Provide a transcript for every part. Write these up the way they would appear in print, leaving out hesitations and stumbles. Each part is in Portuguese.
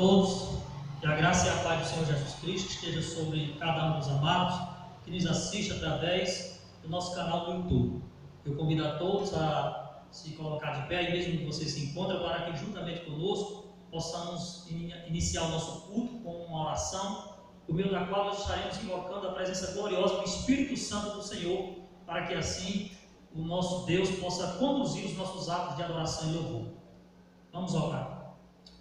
todos, que a graça e a paz do Senhor Jesus Cristo esteja sobre cada um dos amados que nos assiste através do nosso canal do YouTube. Eu convido a todos a se colocar de pé, e mesmo que você se encontre, para que juntamente conosco possamos iniciar o nosso culto com uma oração, por meio da qual nós estaremos invocando a presença gloriosa do Espírito Santo do Senhor, para que assim o nosso Deus possa conduzir os nossos atos de adoração e louvor. Vamos orar.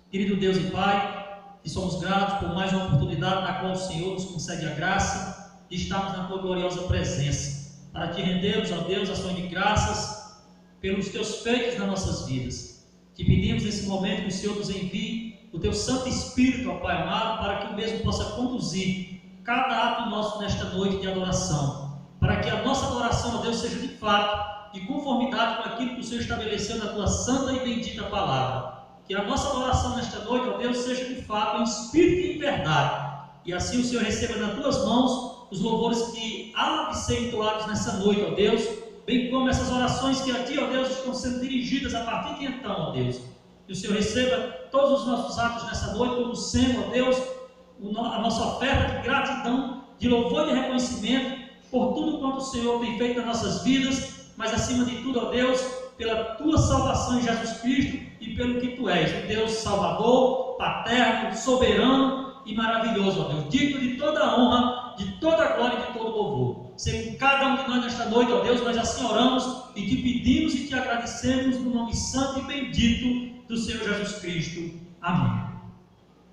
Querido Deus e Pai, que somos gratos por mais uma oportunidade na qual o Senhor nos concede a graça de estarmos na Tua gloriosa presença, para Te rendermos, ó Deus, ações de graças pelos Teus feitos nas nossas vidas. Te pedimos nesse momento que o Senhor nos envie o Teu Santo Espírito, ó Pai amado, para que o mesmo possa conduzir cada ato nosso nesta noite de adoração, para que a nossa adoração, ó Deus, seja de fato de conformidade com aquilo que o Senhor estabeleceu na Tua santa e bendita palavra. Que a nossa adoração nesta noite, ó Deus, seja de fato em espírito e em verdade. E assim o Senhor receba nas Tuas mãos os louvores que há de ser entoados nessa noite, ó Deus, bem como essas orações que a Ti, ó Deus, estão sendo dirigidas a partir de então, ó Deus. Que o Senhor receba todos os nossos atos nessa noite como sendo, ó Deus, a nossa oferta de gratidão, de louvor e de reconhecimento por tudo quanto o Senhor tem feito nas nossas vidas, mas acima de tudo, ó Deus, pela Tua salvação em Jesus Cristo e pelo que Tu és, o Deus Salvador, paterno, soberano e maravilhoso, ó Deus, digno de toda a honra, de toda a glória e de todo o louvor. Seja com cada um de nós nesta noite, ó Deus, nós assim oramos e Te pedimos e Te agradecemos no nome santo e bendito do Senhor Jesus Cristo. Amém.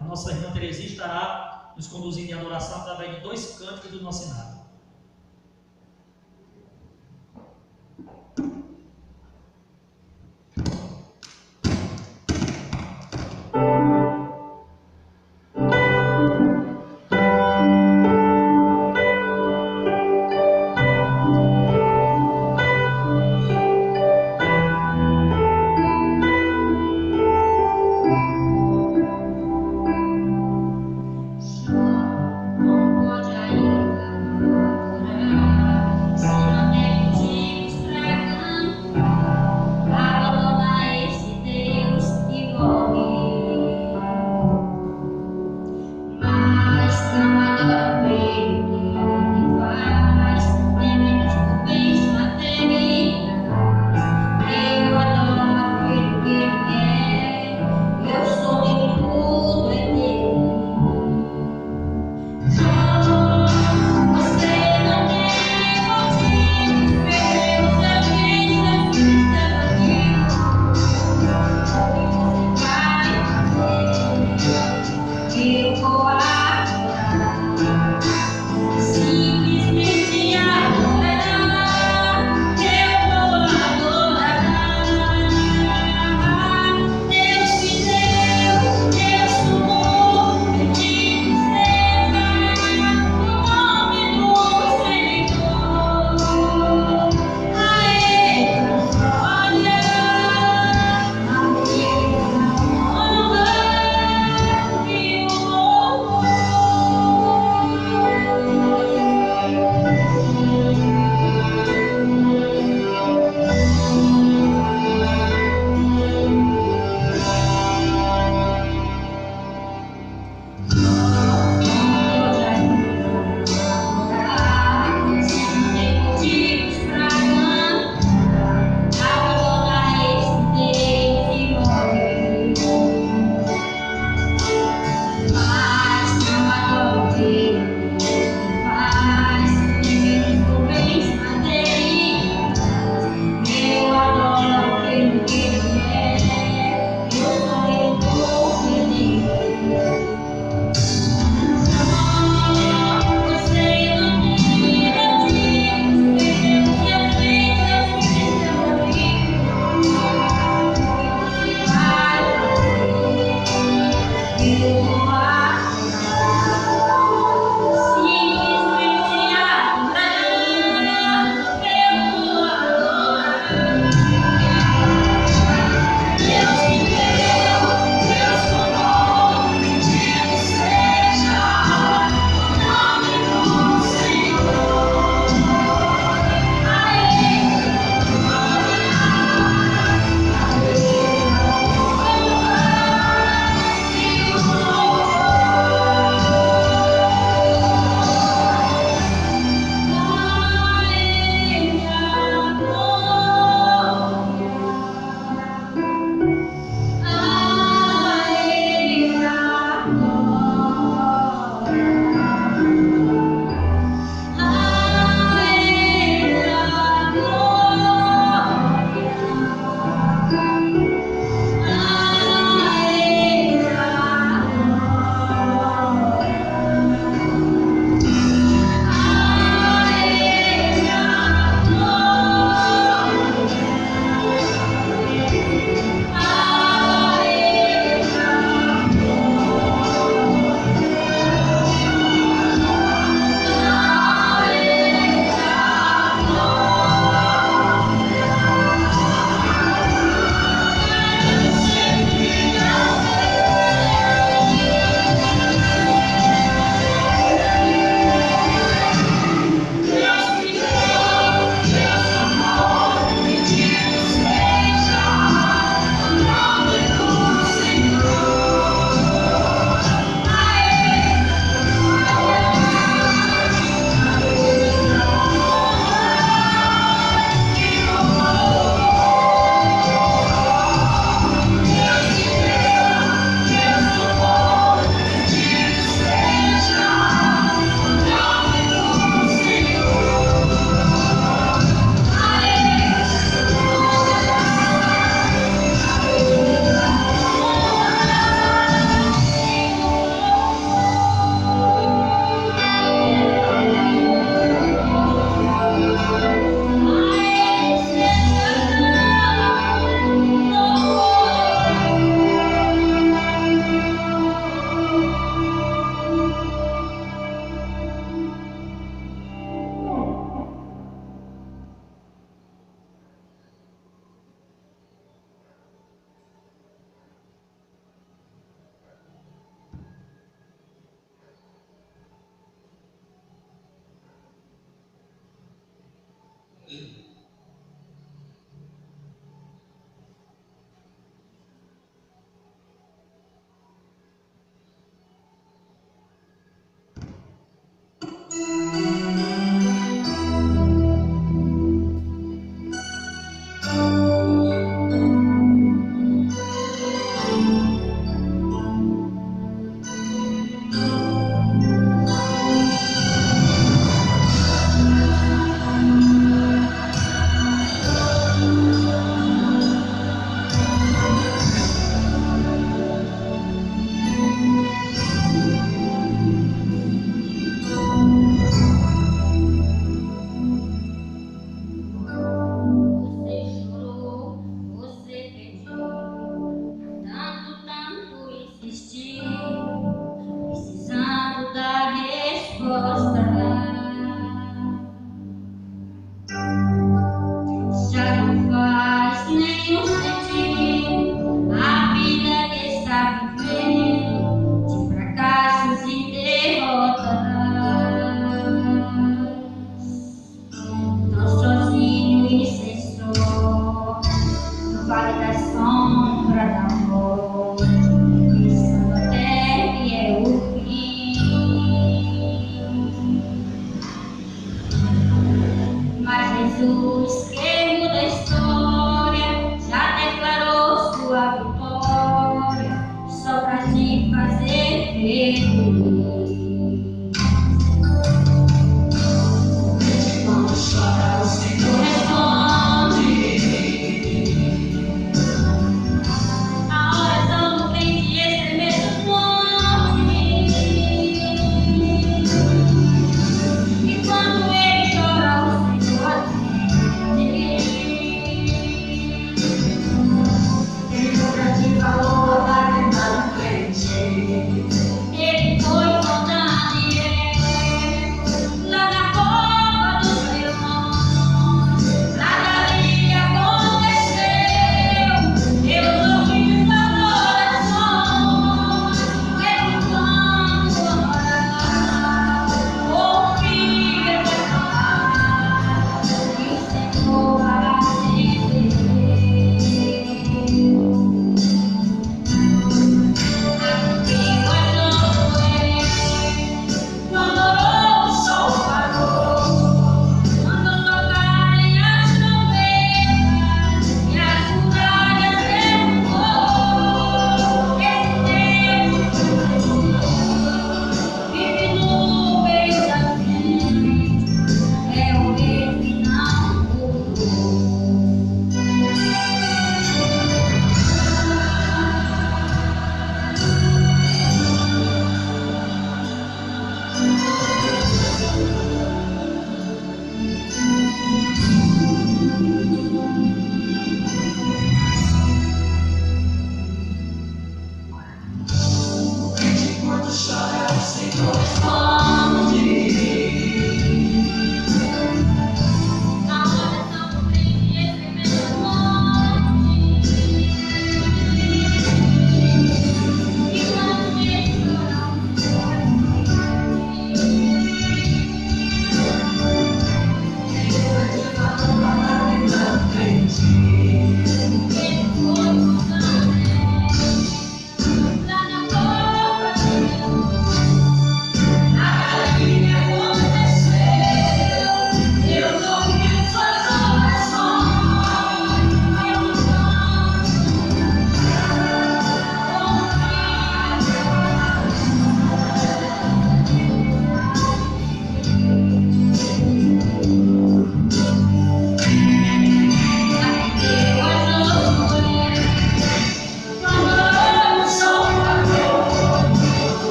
A nossa irmã Terezinha estará nos conduzindo em adoração através de 2 cânticos do nosso cenário. Não pode ainda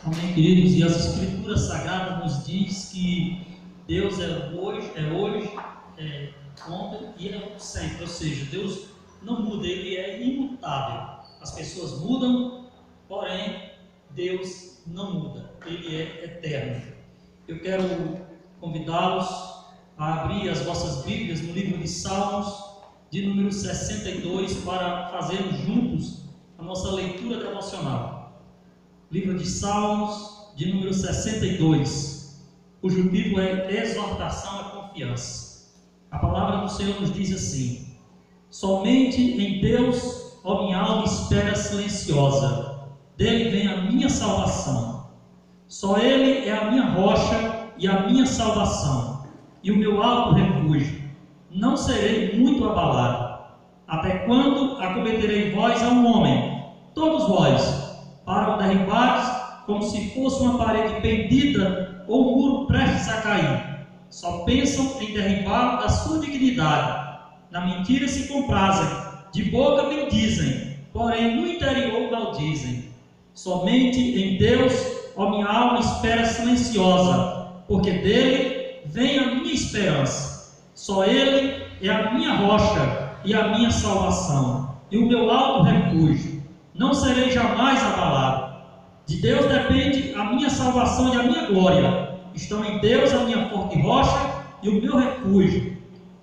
Amém, queridos? E as Escrituras Sagradas nos diz que Deus é hoje, ontem e é sempre. Ou seja, Deus não muda, Ele é imutável. As pessoas mudam, porém Deus não muda, Ele é eterno. Eu quero convidá-los a abrir as vossas Bíblias no livro de Salmos, de número 62, para fazermos juntos a nossa leitura devocional. Livro de Salmos, de número 62, cujo título é Exortação à Confiança. A palavra do Senhor nos diz assim: somente em Deus, ó minha alma, espera silenciosa, dele vem a minha salvação. Só Ele é a minha rocha e a minha salvação, e o meu alto refúgio. Não serei muito abalado. Até quando acometerei vós a um homem, todos vós, para o derribares, como se fosse uma parede pendida ou um muro prestes a cair? Só pensam em derribá-lo da sua dignidade. Na mentira se comprazem, de boca bendizem, porém no interior maldizem. Somente em Deus, ó minha alma, espera silenciosa, porque dele vem a minha esperança. Só Ele é a minha rocha e a minha salvação, e o meu alto refúgio. Não serei jamais abalado. De Deus depende a minha salvação e a minha glória. Estão em Deus a minha forte rocha e o meu refúgio.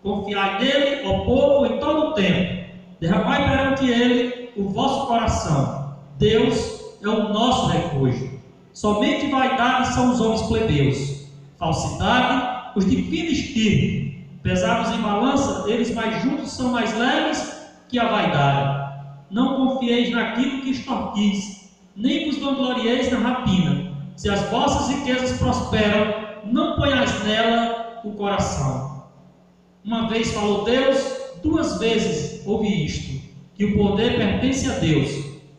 Confiai nele, ó povo, em todo o tempo. Derramai perante ele o vosso coração. Deus é o nosso refúgio. Somente vaidade são os homens plebeus. Falsidade, os de fina estirpe. Pesados em balança, eles mais juntos são mais leves que a vaidade. Não confieis naquilo que extorquis, nem vos vanglorieis na rapina. Se as vossas riquezas prosperam, não ponhais nela o coração. Uma vez falou Deus, duas vezes ouvi isto, que o poder pertence a Deus,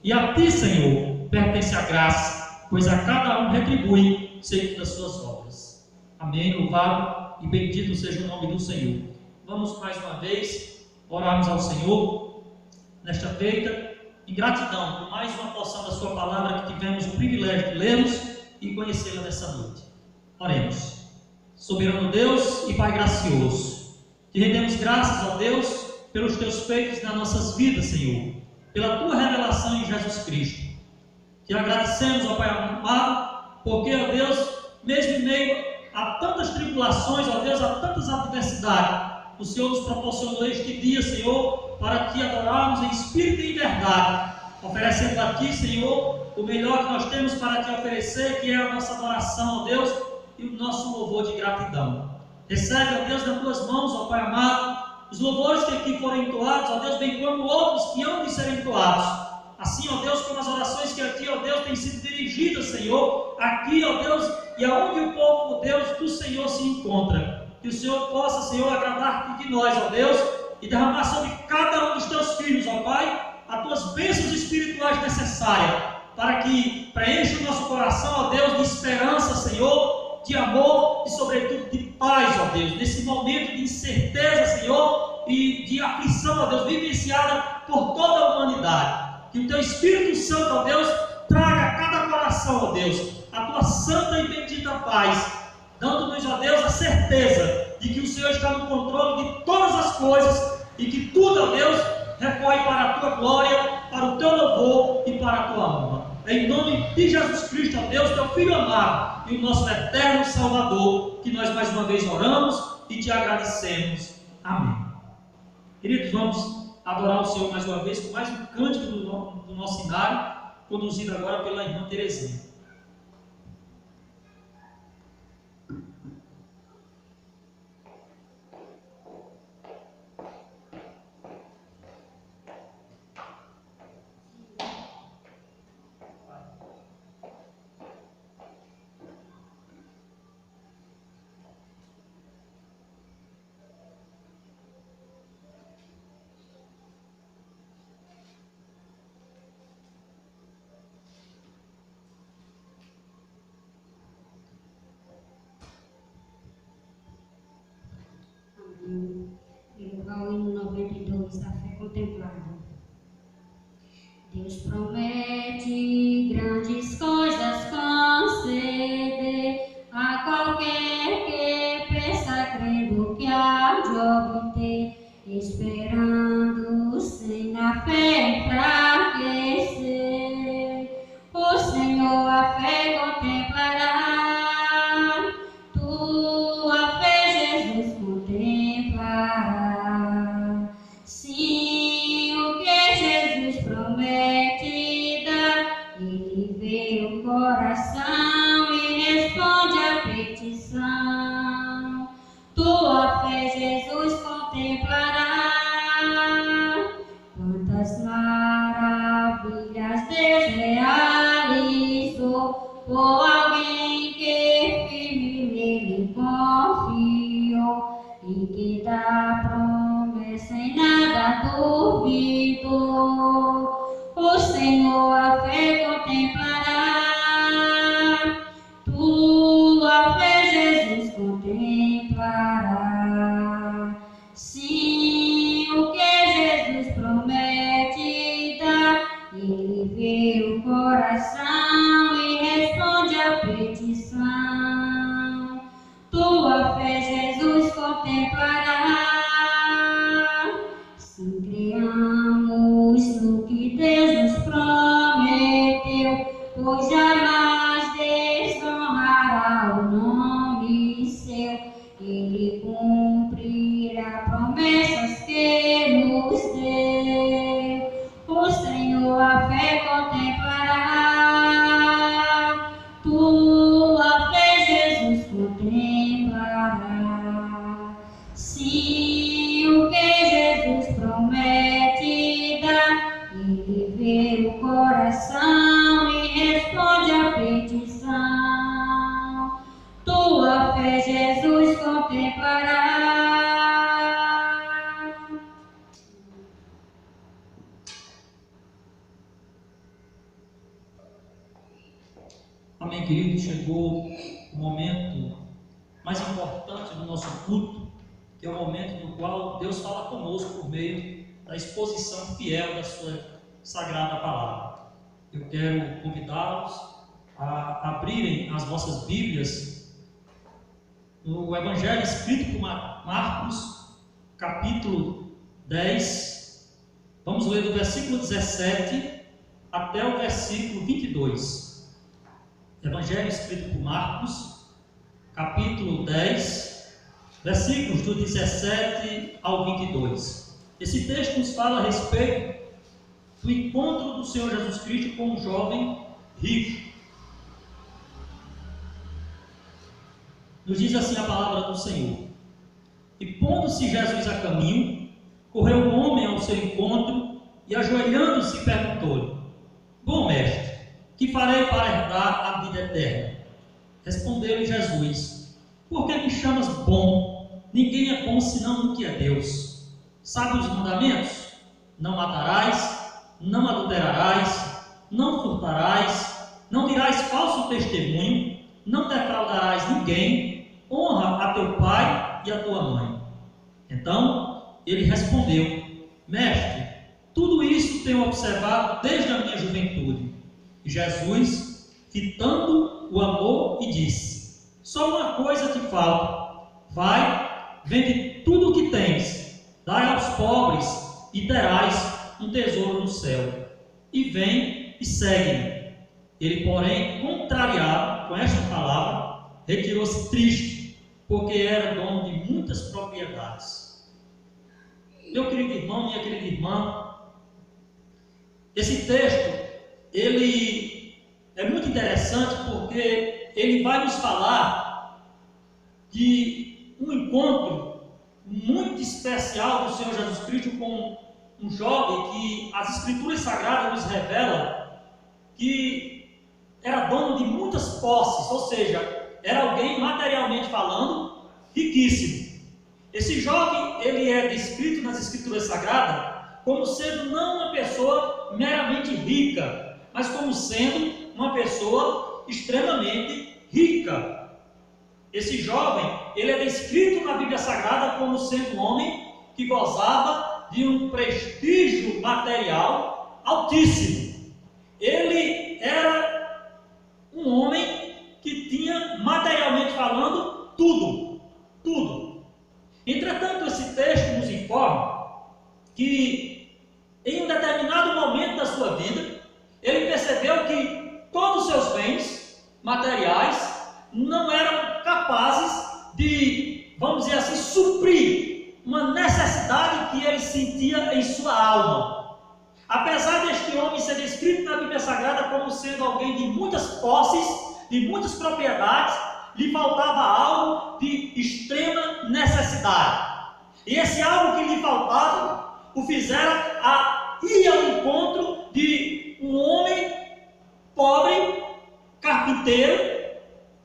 e a ti, Senhor, pertence a graça, pois a cada um retribui segundo as suas obras. Amém. Louvado e bendito seja o nome do Senhor. Vamos mais uma vez orarmos ao Senhor nesta feita, em gratidão por mais uma porção da sua palavra que tivemos o privilégio de lermos e conhecê-la nessa noite. Oremos. Soberano Deus e Pai gracioso, te rendemos graças, ó Deus, pelos teus feitos nas nossas vidas, Senhor, pela tua revelação em Jesus Cristo. Te agradecemos, ó Pai amado, porque, ó Deus, mesmo em meio a tantas tribulações, ó Deus, a tantas adversidades, o Senhor nos proporcionou este dia, Senhor, para te adorarmos em espírito e em verdade, oferecendo a ti, Senhor, o melhor que nós temos para te oferecer, que é a nossa adoração, ó Deus, e o nosso louvor de gratidão. Recebe, ó Deus, nas tuas mãos, ó Pai amado, os louvores que aqui foram entoados, ó Deus, bem como outros que hão de ser entoados. Assim, ó Deus, como as orações que aqui, ó Deus, têm sido dirigidas, Senhor, aqui, ó Deus, e aonde o povo, ó Deus, do Senhor se encontra. Que o Senhor possa, Senhor, agradar de nós, ó Deus, e derramar sobre cada um dos teus filhos, ó Pai, as tuas bênçãos espirituais necessárias, para que preencha o nosso coração, ó Deus, de esperança, Senhor, de amor e, sobretudo, de paz, ó Deus, nesse momento de incerteza, Senhor, e de aflição, ó Deus, vivenciada por toda a humanidade. Que o teu Espírito Santo, ó Deus, traga a cada coração, ó Deus, a tua santa e bendita paz, dando-nos, ó Deus, a certeza de que o Senhor está no controle de todas as coisas e que tudo, ó Deus, recorre para a tua glória, para o teu louvor e para a tua honra. Em nome de Jesus Cristo, ó Deus, teu Filho amado e o nosso eterno Salvador, que nós mais uma vez oramos e te agradecemos. Amém. Queridos, vamos adorar o Senhor mais uma vez com mais um cântico do nosso cenário, conduzido agora pela irmã Terezinha. Ao hino 92 da fé contemplada. Deus promete grandes coisas conceder a qualquer que peça crendo que há de obter, esperando sem na fé enfraquecer. O Senhor a fé contemplará. Tua fé, Jesus, contemplará. Quantas maravilhas Deus realizou por alguém duvido. O Senhor a fé contemplará, tua fé, Jesus, contemplará. Sim, o que Jesus promete dá, Ele vê o coração e responde à petição. Tua fé, Jesus, contemplará. Sim, creamos no que Deus nos prometeu, pois jamais desonrará o nome seu. Ele cumprirá promessas que nos deu. O Senhor a fé contemplará, tua fé, Jesus, contemplará. Sim, o que Jesus promete dá, Ele vê o coração e responde à petição. Tua fé, Jesus, contemplará. Amém, querido. Chegou o momento mais importante do nosso culto, que é o momento no qual Deus fala conosco por meio da exposição fiel da sua sagrada palavra. Eu quero convidá-los a abrirem as vossas Bíblias no Evangelho escrito por Marcos, capítulo 10. Vamos ler do versículo 17 até o versículo 22. Evangelho escrito por Marcos, capítulo 10, versículos do 17 ao 22. Esse texto nos fala a respeito do encontro do Senhor Jesus Cristo com um jovem rico. Nos diz assim a palavra do Senhor: E pondo-se Jesus a caminho, correu um homem ao seu encontro e, ajoelhando-se, perguntou-lhe: Bom mestre, que farei para herdar a vida eterna? Respondeu-lhe Jesus: Por que me chamas bom? Ninguém é bom senão no que é Deus. Sabe os mandamentos? Não matarás, não adulterarás, não furtarás, não dirás falso testemunho, não defraudarás ninguém, honra a teu pai e a tua mãe. Então ele respondeu: Mestre, tudo isso tenho observado desde a minha juventude. E Jesus, fitando o amor, e disse: Só uma coisa te falta. Vai, vende tudo o que tens, dai aos pobres, e terás um tesouro no céu. E vem e segue-me. Ele, porém, contrariado com esta palavra, retirou-se triste, porque era dono de muitas propriedades. Meu querido irmão, minha querida irmã, esse texto, ele é muito interessante porque ele vai nos falar de um encontro muito especial do Senhor Jesus Cristo com um jovem que as Escrituras Sagradas nos revelam que era dono de muitas posses, ou seja, era alguém, materialmente falando, riquíssimo. Esse jovem, ele é descrito nas Escrituras Sagradas como sendo não uma pessoa meramente rica, mas como sendo uma pessoa extremamente rica. Esse jovem, ele é descrito na Bíblia Sagrada como sendo um homem que gozava de um prestígio material altíssimo. Ele era um homem que tinha, materialmente falando, tudo. Entretanto, esse texto nos informa que em um determinado momento da sua vida, ele percebeu que todos os seus bens materiais não eram capazes de, vamos dizer assim, suprir uma necessidade que ele sentia em sua alma. Apesar deste homem ser descrito na Bíblia Sagrada como sendo alguém de muitas posses, de muitas propriedades, lhe faltava algo de extrema necessidade. E esse algo que lhe faltava o fizera a ir ao encontro de um homem pobre, carpinteiro,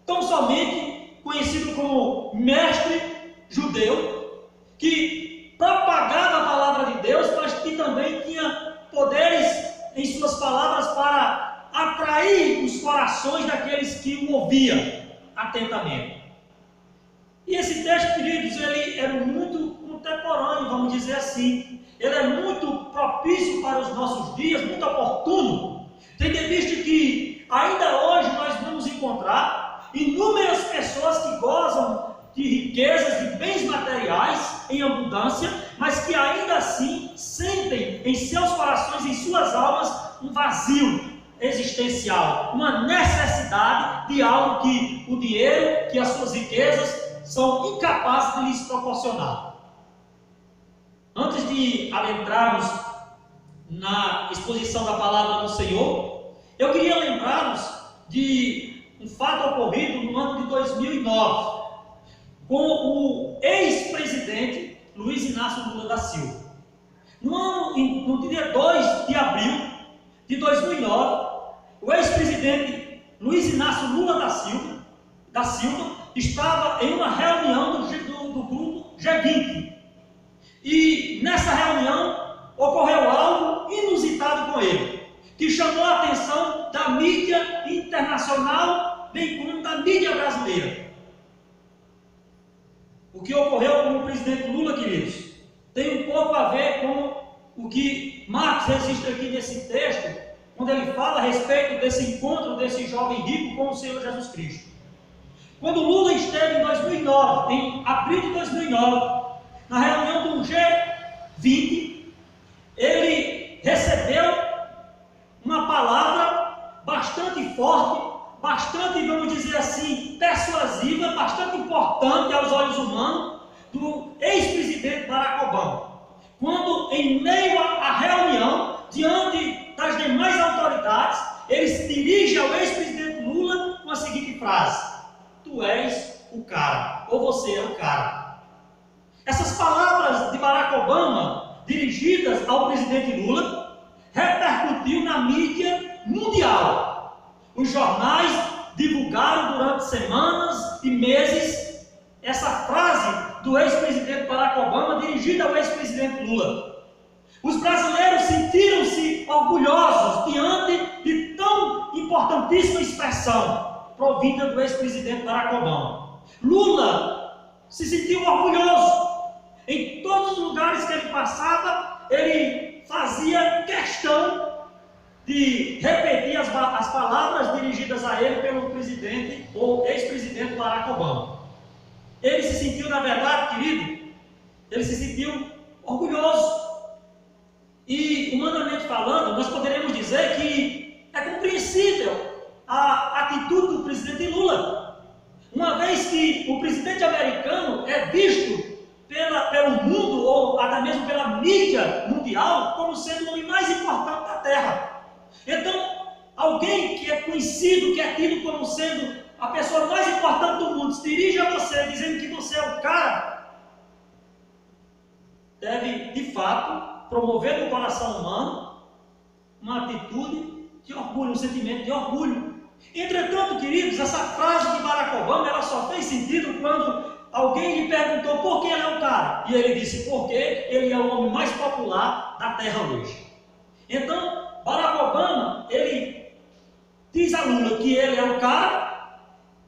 tão somente conhecido como mestre judeu, que propagava a palavra de Deus, mas ouvia atentamente. E esse texto, queridos, ele é muito contemporâneo, vamos dizer assim. Ele é muito propício para os nossos dias, muito oportuno. Tendo em vista que ainda hoje nós vamos encontrar inúmeras pessoas que gozam de riquezas, de bens materiais em abundância, mas que ainda assim sentem em seus corações, em suas almas, um vazio existencial, uma necessidade de algo que o dinheiro, que as suas riquezas são incapazes de lhes proporcionar. Antes de adentrarmos na exposição da palavra do Senhor, eu queria lembrá-los de um fato ocorrido no ano de 2009, com o ex-presidente Luiz Inácio Lula da Silva. No dia 2 de abril de 2009, o ex-presidente Luiz Inácio Lula da Silva estava em uma reunião do grupo G20. E nessa reunião ocorreu algo inusitado com ele, que chamou a atenção da mídia internacional, bem como da mídia brasileira. O que ocorreu com o presidente Lula, queridos, tem um pouco a ver com o que Marcos registra aqui nesse texto, quando ele fala a respeito desse encontro desse jovem rico com o Senhor Jesus Cristo. Quando Lula esteve em 2009, em abril de 2009, na reunião do G20, ele recebeu uma palavra bastante forte, bastante, vamos dizer assim, persuasiva, bastante importante aos olhos humanos, do ex-presidente Barack Obama. Quando, em meio à reunião, diante das demais autoridades, ele se dirige ao ex-presidente Lula com a seguinte frase: tu és o cara, ou você é o cara. Essas palavras de Barack Obama, dirigidas ao presidente Lula, repercutiu na mídia mundial. Os jornais divulgaram durante semanas e meses essa frase do ex-presidente Barack Obama, dirigida ao ex-presidente Lula. Os brasileiros sentiram-se orgulhosos diante de tão importantíssima expressão provinda do ex-presidente Barack Obama. Lula se sentiu orgulhoso. Em todos os lugares que ele passava, ele fazia questão de repetir as palavras dirigidas a ele pelo presidente ou ex-presidente Barack Obama. Ele se sentiu, na verdade, querido, ele se sentiu orgulhoso. E, humanamente falando, nós poderíamos dizer que é compreensível a atitude do presidente Lula, uma vez que o presidente americano é visto pelo mundo, ou até mesmo pela mídia mundial, como sendo o homem mais importante da Terra. Então, alguém que é conhecido, que é tido como sendo a pessoa mais importante do mundo, se dirige a você dizendo que você é o cara, deve, de fato, promover no coração humano uma atitude de orgulho, um sentimento de orgulho. Entretanto, queridos, essa frase de Barack Obama, ela só fez sentido quando alguém lhe perguntou por que ele é o cara. E ele disse, porque ele é o homem mais popular da Terra hoje. Então, Barack Obama, ele diz a Lula que ele é o cara,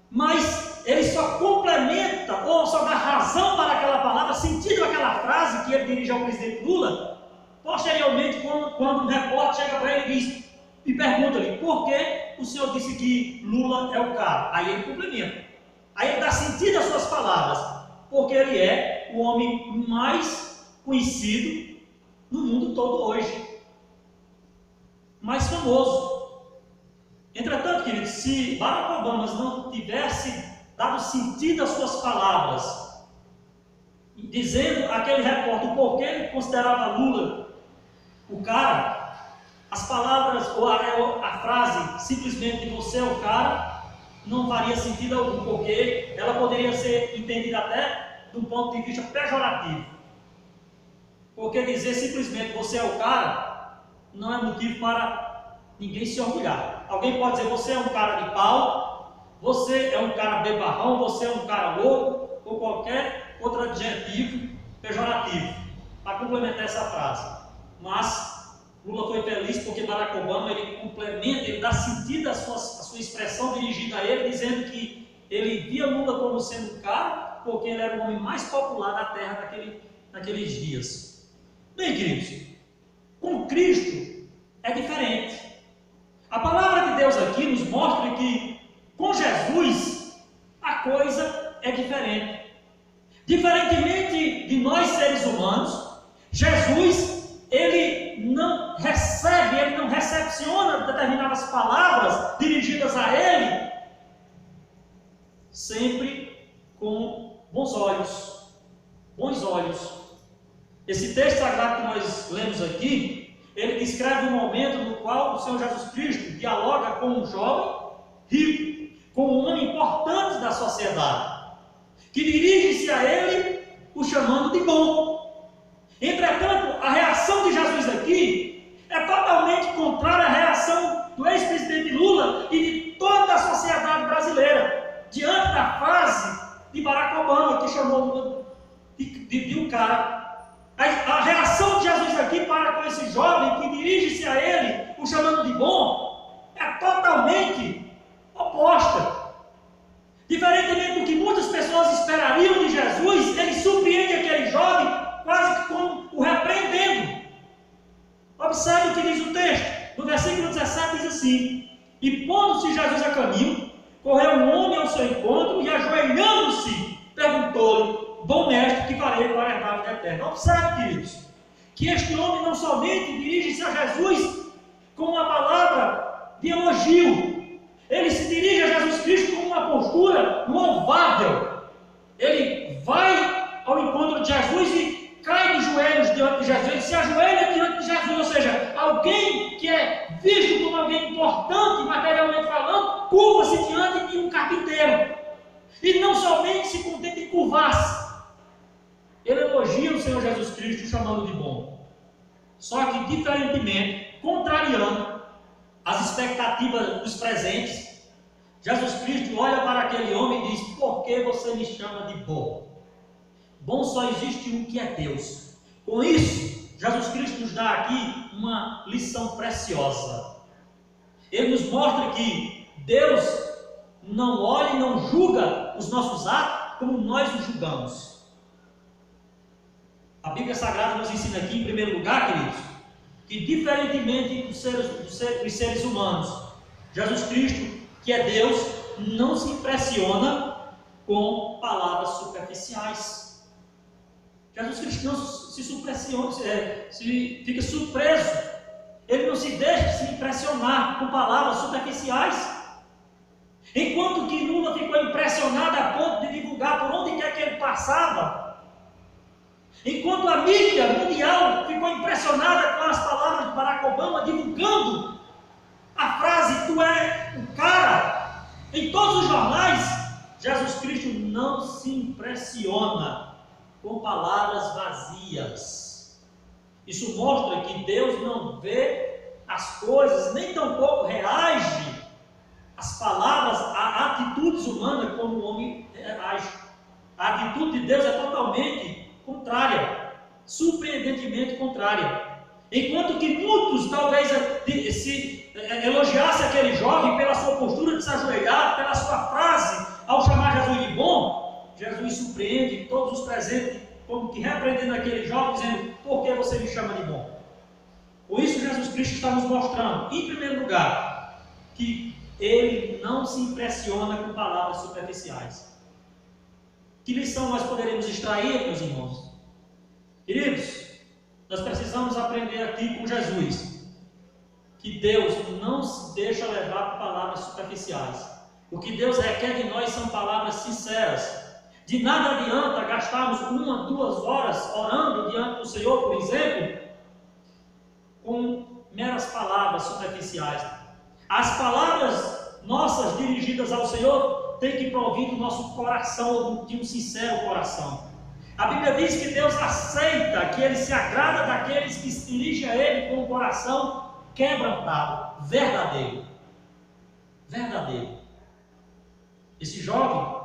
mas ele só complementa, ou só dá razão para aquela palavra, sentido aquela frase que ele dirige ao presidente Lula, posteriormente, quando um repórter chega para ele e pergunta-lhe, por que o senhor disse que Lula é o cara? Aí ele complementa. Aí ele dá sentido às suas palavras, porque ele é o homem mais conhecido no mundo todo hoje, mais famoso. Entretanto, queridos, se Barack Obama não tivesse dado sentido às suas palavras, dizendo àquele repórter por que ele considerava Lula o cara, as palavras ou a frase simplesmente você é o cara não faria sentido algum, porque ela poderia ser entendida até do ponto de vista pejorativo. Porque dizer simplesmente você é o cara não é motivo para ninguém se orgulhar. Alguém pode dizer você é um cara de pau, você é um cara bebarrão, você é um cara louco, ou qualquer outro adjetivo pejorativo para complementar essa frase. Mas Lula foi feliz porque Barack Obama, ele complementa, ele dá sentido à sua expressão dirigida a ele, dizendo que ele via Lula como sendo um cara, porque ele era o homem mais popular da terra naqueles dias. Bem, queridos, com Cristo é diferente. A palavra de Deus aqui nos mostra que com Jesus a coisa é diferente. Diferentemente de nós seres humanos, Jesus, ele não recebe, ele não recepciona determinadas palavras dirigidas a ele sempre com bons olhos. Bons olhos. Esse texto sagrado que nós lemos aqui, ele descreve um momento no qual o Senhor Jesus Cristo dialoga com um jovem rico, com um homem importante da sociedade, que dirige-se a ele o chamando de bom. Entretanto, a reação de Jesus aqui é totalmente contrária à reação do ex-presidente Lula e de toda a sociedade brasileira, diante da frase de Barack Obama, que chamou Lula de um cara. A reação de Jesus aqui para com esse jovem que dirige-se a ele, o chamando de bom, é totalmente oposta. Diferentemente do que muitas pessoas esperariam de Jesus, ele surpreende aquele jovem quase que como o repreendendo. Observe o que diz o texto. No versículo 17 diz assim: e pondo-se Jesus a caminho, correu um homem ao seu encontro e ajoelhando-se, perguntou-lhe: bom mestre, que farei para herdar a vida eterna? Observe, queridos, que este homem não somente dirige-se a Jesus com uma palavra de elogio, ele se dirige a Jesus Cristo com uma postura louvável. Ele vai ao encontro de Jesus e cai de joelhos diante de Jesus, ele se ajoelha diante de Jesus, ou seja, alguém que é visto como alguém importante, materialmente falando, curva-se diante de um carpinteiro. E não somente se contenta em curvar-se, ele elogia o Senhor Jesus Cristo, chamando de bom. Só que, diferentemente, contrariando as expectativas dos presentes, Jesus Cristo olha para aquele homem e diz: por que você me chama de bom? Bom só existe um, que é Deus. Com isso, Jesus Cristo nos dá aqui uma lição preciosa. Ele nos mostra que Deus não olha e não julga os nossos atos como nós os julgamos. A Bíblia Sagrada nos ensina aqui, em primeiro lugar, queridos, que diferentemente dos seres humanos, Jesus Cristo, que é Deus, não se impressiona com palavras superficiais. Jesus Cristo não se impressiona, fica surpreso. Ele não se deixa se impressionar com palavras superficiais. Enquanto que Lula ficou impressionado a ponto de divulgar por onde quer que ele passava, enquanto a mídia mundial ficou impressionada com as palavras de Barack Obama, divulgando a frase "tu é o cara" em todos os jornais, Jesus Cristo não se impressiona com palavras vazias. Isso mostra que Deus não vê as coisas, nem tampouco reage às palavras, a atitudes humanas como o homem reage. A atitude de Deus é totalmente contrária, surpreendentemente contrária. Enquanto que muitos talvez se elogiassem aquele jovem pela sua postura de se ajoelhar, pela sua frase ao chamar Jesus de bom, Jesus surpreende todos os presentes, como que repreendendo aquele jovem, dizendo: por que você me chama de bom? Por isso Jesus Cristo está nos mostrando, em primeiro lugar, que ele não se impressiona com palavras superficiais. Que lição nós poderemos extrair, meus irmãos? Queridos, nós precisamos aprender aqui com Jesus que Deus não se deixa levar por palavras superficiais. O que Deus requer de nós são palavras sinceras. De nada adianta gastarmos 1, 2 horas orando diante do Senhor, por exemplo, com meras palavras superficiais. As palavras nossas dirigidas ao Senhor têm que provir do nosso coração, de um sincero coração. A Bíblia diz que Deus aceita, que Ele se agrada daqueles que se dirigem a Ele com o coração quebrantado, verdadeiro. Verdadeiro. Esse jovem,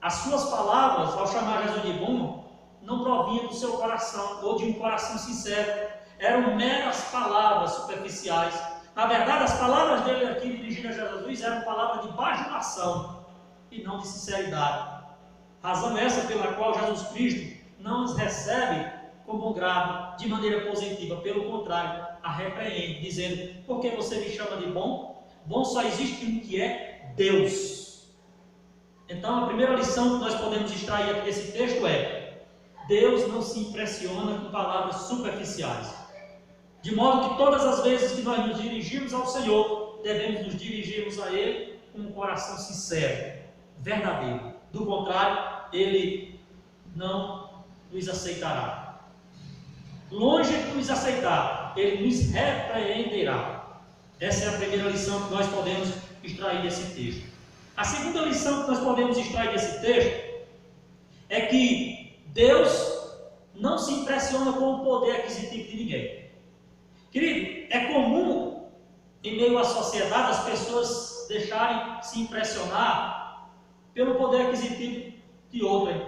as suas palavras, ao chamar Jesus de bom, não provinham do seu coração, ou de um coração sincero. eram meras palavras superficiais. Na verdade, as palavras dele aqui dirigidas a Jesus eram palavras de bajulação e não de sinceridade. Razão essa pela qual Jesus Cristo não os recebe com bom grado, de maneira positiva. Pelo contrário, a repreende, dizendo: por que você me chama de bom? Bom só existe um que é Deus. Então, a primeira lição que nós podemos extrair aqui desse texto é: Deus não se impressiona com palavras superficiais. De modo que todas as vezes que nós nos dirigimos ao Senhor, devemos nos dirigirmos a Ele com um coração sincero, verdadeiro. Do contrário, Ele não nos aceitará. Longe de nos aceitar, Ele nos repreenderá. Essa é a primeira lição que nós podemos extrair desse texto. A segunda lição que nós podemos extrair desse texto é que Deus não se impressiona com o poder aquisitivo de ninguém. Querido, é comum em meio à sociedade as pessoas deixarem se impressionar pelo poder aquisitivo de outrem.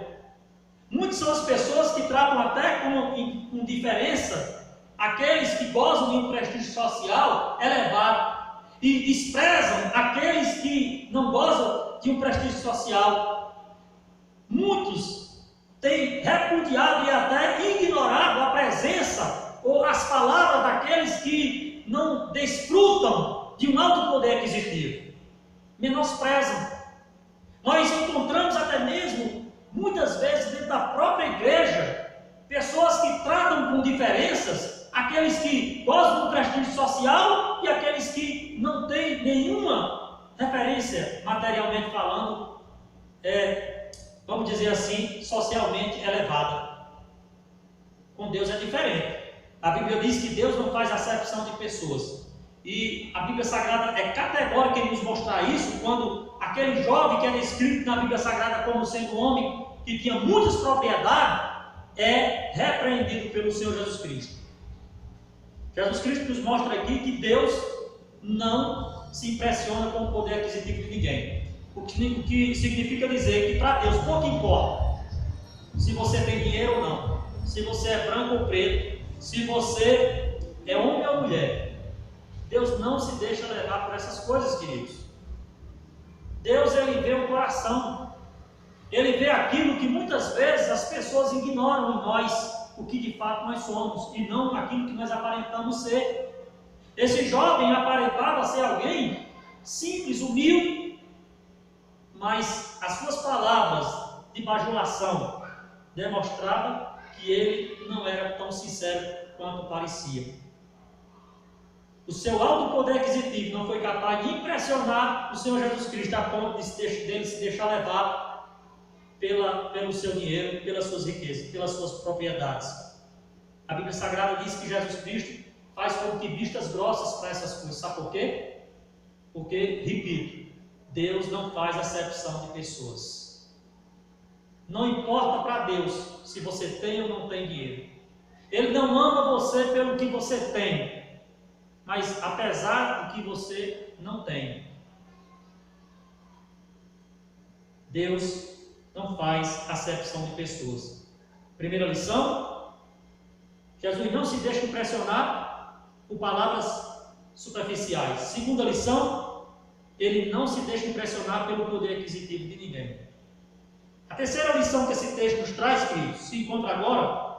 Muitas são as pessoas que tratam até com diferença aqueles que gozam de um prestígio social elevado e desprezam aqueles que não gozam de um prestígio social. Muitos têm repudiado e até ignorado a presença ou as palavras daqueles que não desfrutam de um alto poder aquisitivo. Menosprezam. Nós encontramos até mesmo, muitas vezes, dentro da própria igreja, pessoas que tratam com diferenças aqueles que gozam do prestígio social e aqueles que não têm nenhuma referência, materialmente falando, vamos dizer assim, socialmente elevada. Com Deus é diferente. A Bíblia diz que Deus não faz acepção de pessoas. E a Bíblia Sagrada é categórica em nos mostrar isso, quando aquele jovem que é descrito na Bíblia Sagrada como sendo um homem que tinha muitas propriedades, é repreendido pelo Senhor Jesus Cristo. Jesus Cristo nos mostra aqui que Deus não se impressiona com o poder aquisitivo de ninguém. O que significa dizer que para Deus pouco importa se você tem dinheiro ou não, se você é branco ou preto, se você é homem ou mulher. Deus não se deixa levar por essas coisas, queridos. Deus, Ele vê o coração. Ele vê aquilo que muitas vezes as pessoas ignoram em nós, o que de fato nós somos, e não aquilo que nós aparentamos ser. Esse jovem aparentava ser alguém simples, humilde, mas as suas palavras de bajulação demonstravam que ele não era tão sincero quanto parecia. O seu alto poder aquisitivo não foi capaz de impressionar o Senhor Jesus Cristo a ponto dele se deixar levar pelo seu dinheiro, pelas suas riquezas, pelas suas propriedades. A Bíblia Sagrada diz que Jesus Cristo faz como que vistas grossas para essas coisas. Sabe por quê? Porque, repito, Deus não faz acepção de pessoas. Não importa para Deus se você tem ou não tem dinheiro. Ele não ama você pelo que você tem, mas apesar do que você não tem. Deus não faz acepção de pessoas. Primeira lição: Jesus não se deixa impressionar por palavras superficiais. Segunda lição: Ele não se deixa impressionar pelo poder aquisitivo de ninguém. A terceira lição que esse texto nos traz, queridos, se encontra agora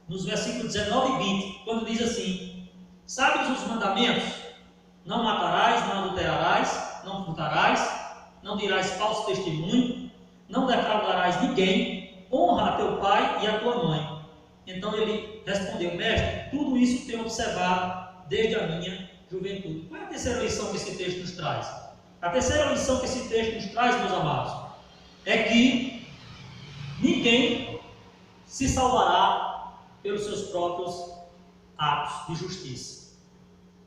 nos versículos 19 e 20, quando diz assim: sabes os mandamentos? Não matarás, não adulterarás, não furtarás, não dirás falso testemunho, não defraudarás ninguém, honra a teu pai e a tua mãe. Então ele respondeu: mestre, tudo isso tenho observado desde a minha juventude. Qual é a terceira lição que esse texto nos traz? A terceira lição que esse texto nos traz, meus amados, é que ninguém se salvará pelos seus próprios atos de justiça.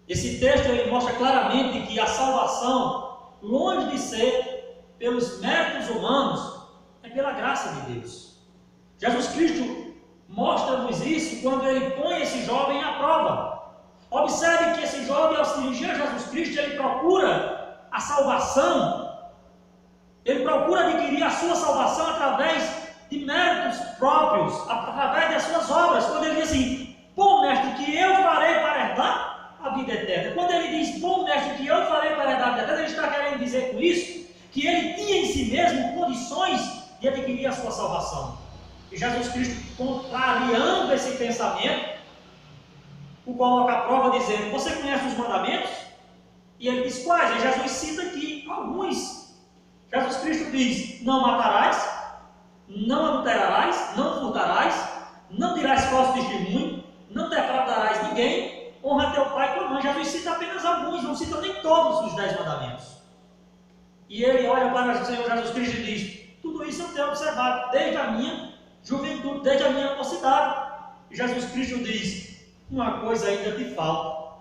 Esse texto ele mostra claramente que a salvação, longe de ser pelos méritos humanos, é pela graça de Deus. Jesus Cristo mostra-nos isso quando ele põe esse jovem à prova. Observe que esse jovem, ao se dirigir a Jesus Cristo, ele procura a salvação, ele procura adquirir a sua salvação através de méritos próprios, através das suas obras. Quando ele diz assim: pô, mestre, que eu E Jesus Cristo, contrariando esse pensamento, o coloca à prova dizendo: você conhece os mandamentos? E ele diz quais? E Jesus cita aqui alguns. Jesus Cristo diz: não matarás, não adulterarás, não furtarás, não dirás falso testemunho, não defraudarás ninguém, honra teu pai e tua mãe. Jesus cita apenas alguns, não cita nem todos os 10 mandamentos. E ele olha para o Senhor Jesus Cristo e diz: tudo isso eu tenho observado desde a minha juventude, desde a minha mocidade. E Jesus Cristo diz: uma coisa ainda te falta.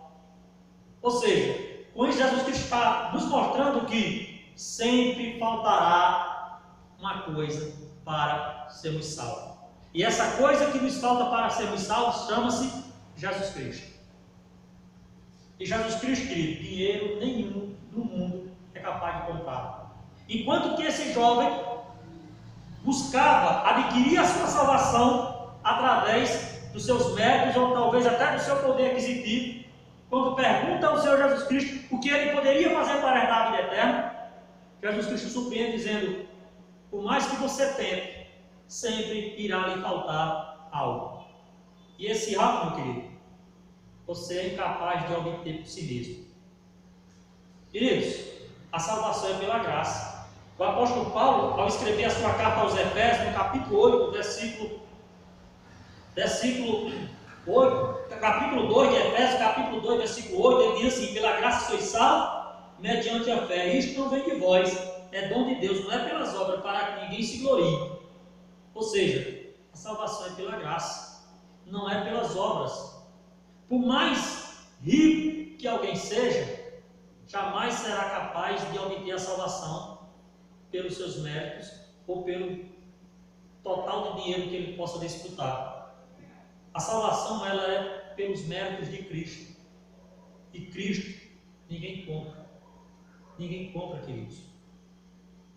Ou seja, com isso Jesus Cristo está nos mostrando que sempre faltará uma coisa para sermos salvos. E essa coisa que nos falta para sermos salvos chama-se Jesus Cristo. E Jesus Cristo, querido, dinheiro nenhum no mundo é capaz de comprar. Enquanto que esse jovem buscava adquirir a sua salvação através dos seus méritos ou talvez até do seu poder aquisitivo, quando pergunta ao Senhor Jesus Cristo o que ele poderia fazer para herdar a vida eterna, Jesus Cristo surpreende dizendo: por mais que você tente, sempre irá lhe faltar algo. E esse algo, meu querido, você é incapaz de obter por si mesmo. Queridos, a salvação é pela graça. O apóstolo Paulo, ao escrever a sua carta aos Efésios, no capítulo 8, capítulo 2 de Efésios, capítulo 2, versículo 8, ele diz assim: pela graça sois salvos, mediante a fé. Isto não vem de vós, é dom de Deus, não é pelas obras, para que ninguém se glorie. Ou seja, a salvação é pela graça, não é pelas obras. Por mais rico que alguém seja, jamais será capaz de obter a salvação pelos seus méritos ou pelo total de dinheiro que ele possa desfrutar. A salvação, ela é pelos méritos de Cristo. E Cristo ninguém compra. Ninguém compra, queridos.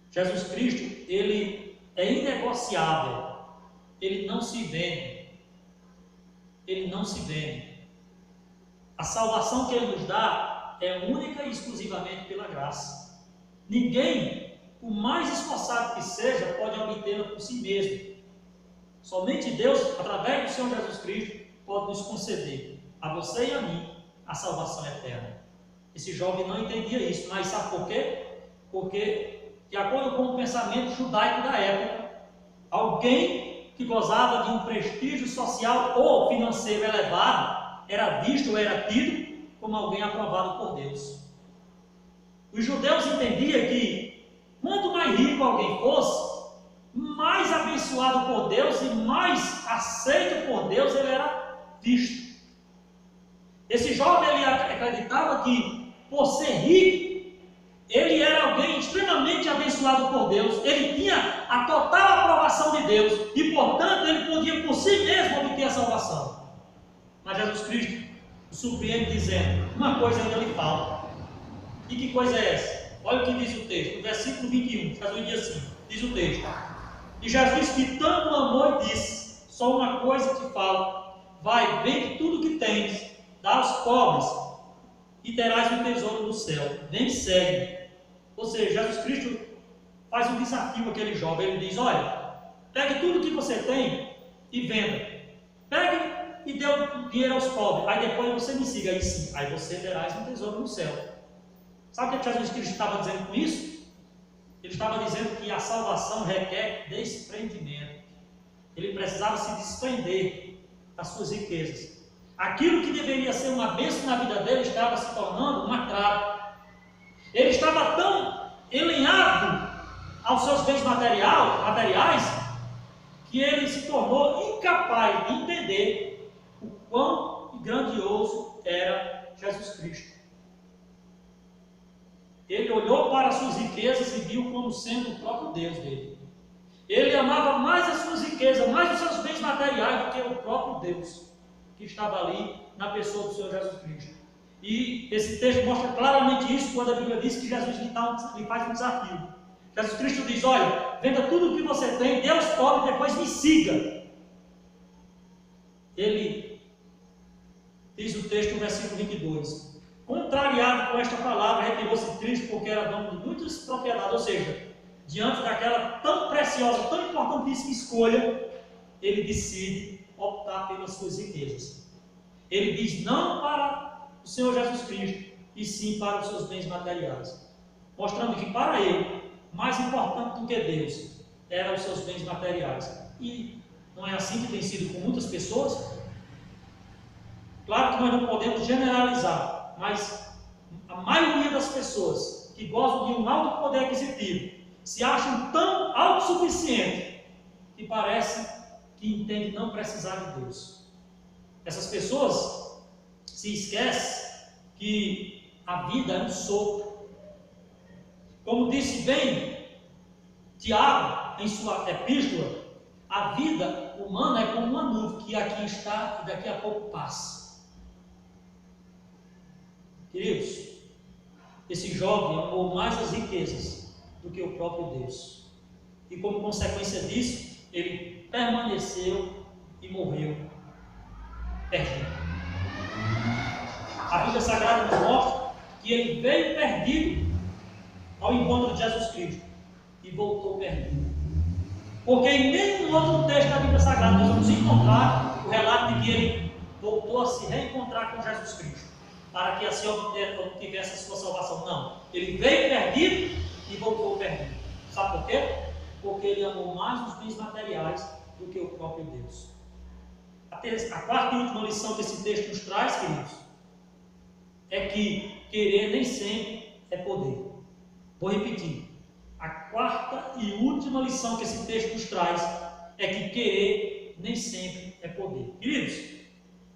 Jesus Cristo, ele é inegociável. Ele não se vende. Ele não se vende. A salvação que ele nos dá é única e exclusivamente pela graça. Ninguém, por mais esforçado que seja, pode obtê-la por si mesmo. Somente Deus, através do Senhor Jesus Cristo, pode nos conceder, a você e a mim, a salvação eterna. Esse jovem não entendia isso, mas sabe por quê? Porque, de acordo com o pensamento judaico da época, alguém que gozava de um prestígio social ou financeiro elevado era visto ou era tido como alguém aprovado por Deus. Os judeus entendiam que quanto mais rico alguém fosse, mais abençoado por Deus e mais aceito por Deus ele era visto. Esse jovem, ele acreditava que, por ser rico, ele era alguém extremamente abençoado por Deus, ele tinha a total aprovação de Deus e, portanto, ele podia por si mesmo obter a salvação. Mas Jesus Cristo o surpreende dizendo: uma coisa ainda lhe falta. E que coisa é essa? Olha o que diz o texto, no versículo 21, Jesus diz assim, diz o texto: e Jesus, que tanto amou, disse: só uma coisa te falta, vai, vende tudo que tens, dá aos pobres, e terás um tesouro no céu, vem, segue. Ou seja, Jesus Cristo faz um desafio àquele jovem, ele diz: olha, pegue tudo que você tem e venda, pegue e dê o dinheiro aos pobres, aí depois você me siga, aí sim, aí você terás um tesouro no céu. Sabe o que Jesus Cristo estava dizendo com isso? Ele estava dizendo que a salvação requer desprendimento. Ele precisava se desprender das suas riquezas. Aquilo que deveria ser uma bênção na vida dele estava se tornando uma trava. Ele estava tão elenhado aos seus bens materiais que ele se tornou incapaz de entender o quão grandioso era Jesus Cristo. Ele olhou para as suas riquezas e viu como sendo o próprio Deus dele. Ele amava mais as suas riquezas, mais os seus bens materiais do que o próprio Deus que estava ali na pessoa do Senhor Jesus Cristo. E esse texto mostra claramente isso quando a Bíblia diz que Jesus lhe faz um desafio. Jesus Cristo diz: olha, venda tudo o que você tem, dê aos pobres e depois me siga. Ele diz o texto no versículo 22. Contrariado com esta palavra, retirou-se triste porque era dono de muitas propriedades. Ou seja, diante daquela tão preciosa, tão importantíssima escolha, ele decide optar pelas suas riquezas. Ele diz não para o Senhor Jesus Cristo, e sim para os seus bens materiais, mostrando que para ele, mais importante do que Deus, eram os seus bens materiais. E não é assim que tem sido com muitas pessoas? Claro que nós não podemos generalizar, mas a maioria das pessoas que gostam de um alto poder aquisitivo se acham tão autossuficientes que parece que entendem não precisar de Deus. Essas pessoas se esquecem que a vida é um sopro. Como disse bem Tiago em sua epístola, a vida humana é como uma nuvem que aqui está e daqui a pouco passa. Queridos, esse jovem amou mais as riquezas do que o próprio Deus. E como consequência disso, ele permaneceu e morreu perdido. A Bíblia Sagrada nos mostra que ele veio perdido ao encontro de Jesus Cristo e voltou perdido. Porque em nenhum outro texto da Bíblia Sagrada nós vamos encontrar o relato de que ele voltou a se reencontrar com Jesus Cristo, para que assim obtivesse a sua salvação. Não, ele veio perdido e voltou perdido. Sabe por quê? Porque ele amou mais os bens materiais do que o próprio Deus. A quarta e última lição que esse texto nos traz, queridos, é que querer nem sempre é poder. Vou repetir. A quarta e última lição que esse texto nos traz é que querer nem sempre é poder. Queridos,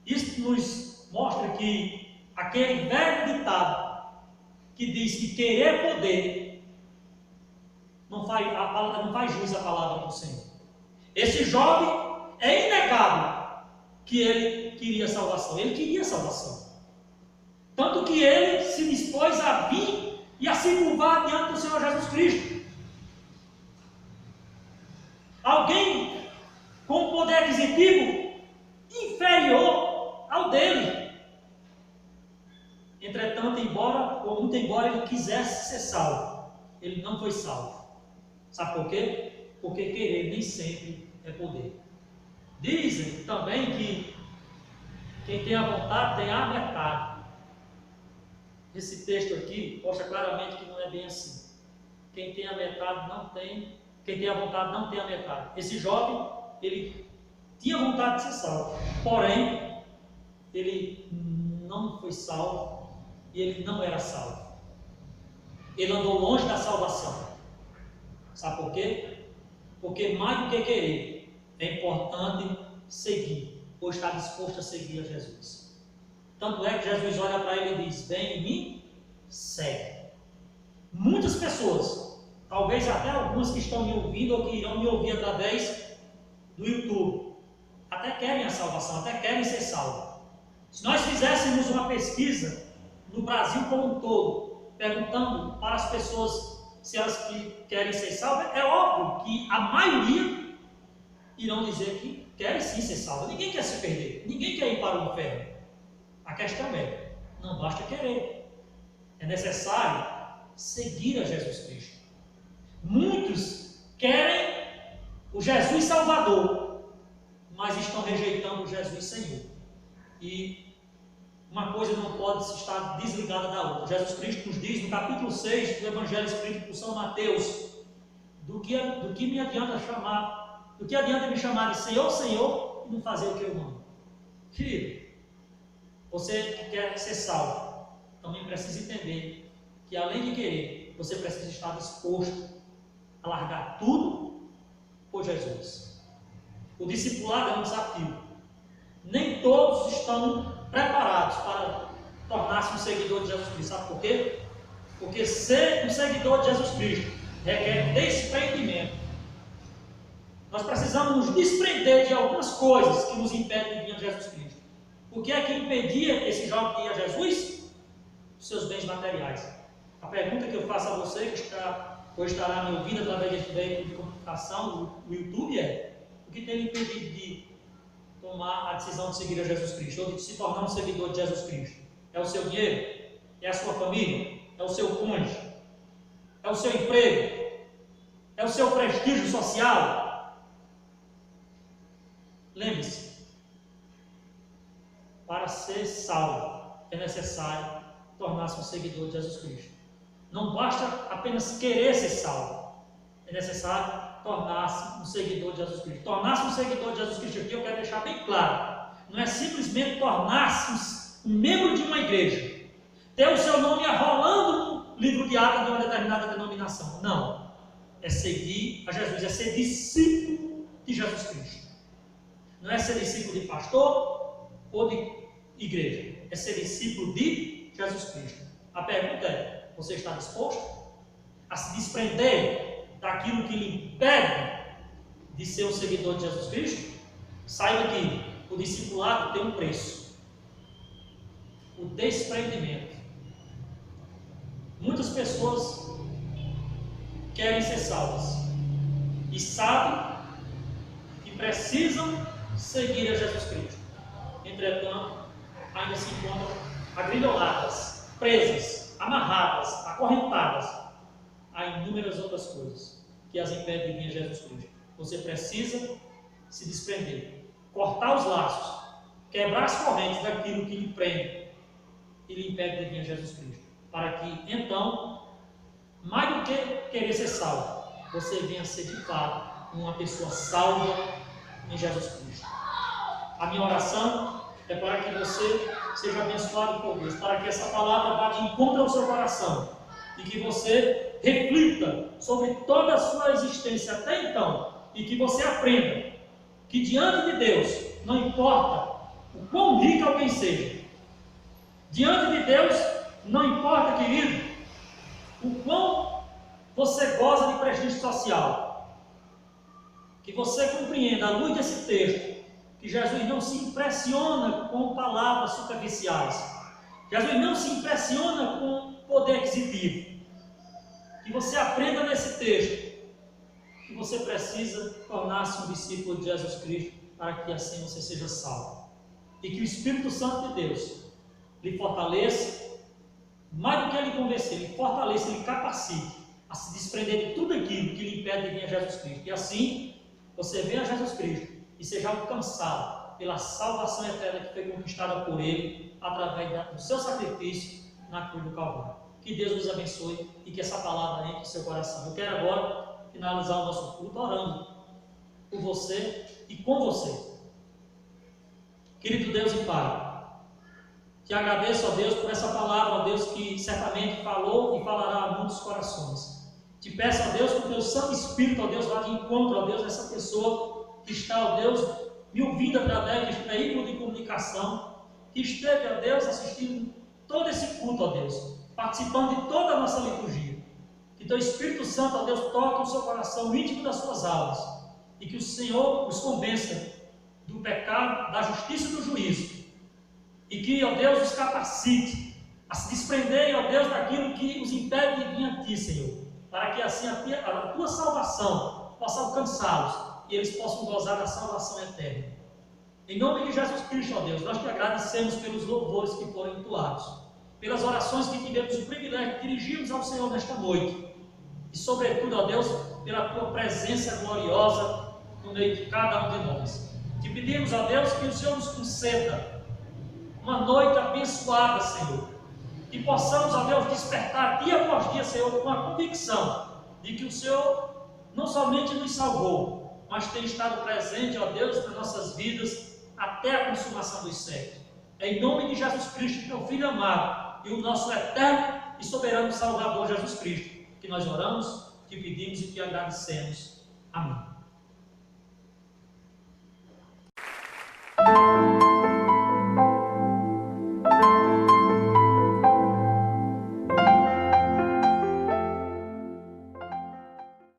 isso nos mostra que aquele velho ditado que diz que querer é poder não faz jus à palavra do Senhor. Esse jovem é inegável que ele queria salvação. Ele queria salvação. Tanto que ele se dispôs a vir e a se curvar diante do Senhor Jesus Cristo. Alguém com poder aquisitivo inferior ao dele. Entretanto, muito embora ele quisesse ser salvo, ele não foi salvo. Sabe por quê? Porque querer nem sempre é poder. Dizem também que quem tem a vontade tem a metade. Esse texto aqui mostra claramente que não é bem assim. Quem tem a metade não tem, quem tem a vontade não tem a metade. Esse jovem, ele tinha vontade de ser salvo, porém, ele não foi salvo e ele não era salvo. Ele andou longe da salvação. Sabe por quê? Porque mais do que querer, é importante seguir, ou estar disposto a seguir a Jesus. Tanto é que Jesus olha para ele e diz: vem em mim, segue. Muitas pessoas, talvez até algumas que estão me ouvindo ou que irão me ouvir através do YouTube, até querem a salvação, até querem ser salvos. Se nós fizéssemos uma pesquisa no Brasil como um todo, perguntando para as pessoas se elas querem ser salvas, é óbvio que a maioria irão dizer que querem sim ser salvas. Ninguém quer se perder, ninguém quer ir para o inferno. A questão é, não basta querer, é necessário seguir a Jesus Cristo. Muitos querem o Jesus Salvador, mas estão rejeitando o Jesus Senhor. E uma coisa não pode estar desligada da outra. Jesus Cristo nos diz no capítulo 6 do Evangelho escrito por São Mateus: do que me adianta me chamar de Senhor, Senhor, e não fazer o que eu mando. Querido, você que quer ser salvo, também precisa entender que além de querer, você precisa estar disposto a largar tudo por Jesus. O discipulado é um desafio. Nem todos estão preparados para tornar-se um seguidor de Jesus Cristo. Sabe por quê? Porque ser um seguidor de Jesus Cristo requer desprendimento. Nós precisamos nos desprender de algumas coisas que nos impedem de vir a Jesus Cristo. O que é que impedia esse jovem de ir a Jesus? Os seus bens materiais. A pergunta que eu faço a você que estará me ouvindo através deste veículo de comunicação, o YouTube, é: o que tem lhe impedido de tomar a decisão de seguir a Jesus Cristo, ou de se tornar um seguidor de Jesus Cristo? É o seu dinheiro? É a sua família? É o seu cônjuge? É o seu emprego? É o seu prestígio social? Lembre-se, para ser salvo é necessário tornar-se um seguidor de Jesus Cristo. Não basta apenas querer ser salvo, é necessário tornar-se um seguidor de Jesus Cristo. Tornar-se um seguidor de Jesus Cristo aqui eu quero deixar bem claro. Não é simplesmente tornar-se um membro de uma igreja, ter o seu nome arrolando no livro de atos de uma determinada denominação. Não. É seguir a Jesus, é ser discípulo de Jesus Cristo. Não é ser discípulo de pastor ou de igreja. É ser discípulo de Jesus Cristo. A pergunta é: você está disposto a se desprender daquilo que lhe impede de ser um seguidor de Jesus Cristo? Saiba que o discipulado tem um preço: o desprendimento. Muitas pessoas querem ser salvas e sabem que precisam seguir a Jesus Cristo. Entretanto, ainda se encontram agrilhoadas, presas, amarradas, acorrentadas a inúmeras outras coisas que as impedem de vir a Jesus Cristo. Você precisa se desprender, cortar os laços, quebrar as correntes daquilo que lhe prende e lhe impede de vir a Jesus Cristo, para que então, mais do que querer ser salvo, você venha ser de fato uma pessoa salva em Jesus Cristo. A minha oração é para que você seja abençoado por Deus, para que essa palavra vá de encontro ao seu coração e que você reflita sobre toda a sua existência até então e que você aprenda que diante de Deus não importa o quão rico alguém seja, diante de Deus não importa, querido, o quão você goza de prestígio social, que você compreenda à luz desse texto que Jesus não se impressiona com palavras superficiais, Jesus não se impressiona com poder aquisitivo, que você aprenda nesse texto que você precisa tornar-se um discípulo de Jesus Cristo para que assim você seja salvo, e que o Espírito Santo de Deus lhe fortaleça, mais do que lhe convencer, lhe fortaleça, lhe capacite a se desprender de tudo aquilo que lhe impede de vir a Jesus Cristo, e assim você venha a Jesus Cristo e seja alcançado pela salvação eterna que foi conquistada por Ele através do seu sacrifício na cruz do Calvário. Que Deus nos abençoe e que essa palavra entre no seu coração. Eu quero agora finalizar o nosso culto orando por você e com você. Querido Deus e Pai, te agradeço, ó Deus, por essa palavra, ó Deus, que certamente falou e falará a muitos corações. Te peço, ó Deus, que o teu Santo Espírito, ó Deus, vá de encontro, ó Deus, essa pessoa que está, ó Deus, me ouvindo através deste veículo de comunicação, que esteve, ó Deus, assistindo todo esse culto, ó Deus, participando de toda a nossa liturgia. Que teu Espírito Santo, ó Deus, toque o seu coração, o íntimo das suas almas, e que o Senhor os convença do pecado, da justiça e do juízo, e que, ó Deus, os capacite a se desprenderem, ó Deus, daquilo que os impede de vir a Ti, Senhor, para que assim a Tua salvação possa alcançá-los e eles possam gozar da salvação eterna. Em nome de Jesus Cristo, ó Deus, nós te agradecemos pelos louvores que foram entoados, pelas orações que tivemos o privilégio de dirigirmos ao Senhor nesta noite, e sobretudo, ó Deus, pela Tua presença gloriosa no meio de cada um de nós. Te pedimos, ó Deus, que o Senhor nos conceda uma noite abençoada, Senhor, que possamos, ó Deus, despertar dia após dia, Senhor, com a convicção de que o Senhor não somente nos salvou, mas tem estado presente, ó Deus, nas nossas vidas até a consumação dos séculos. É em nome de Jesus Cristo, teu Filho amado, e o nosso eterno e soberano Salvador Jesus Cristo, que nós oramos, te pedimos e te agradecemos. Amém.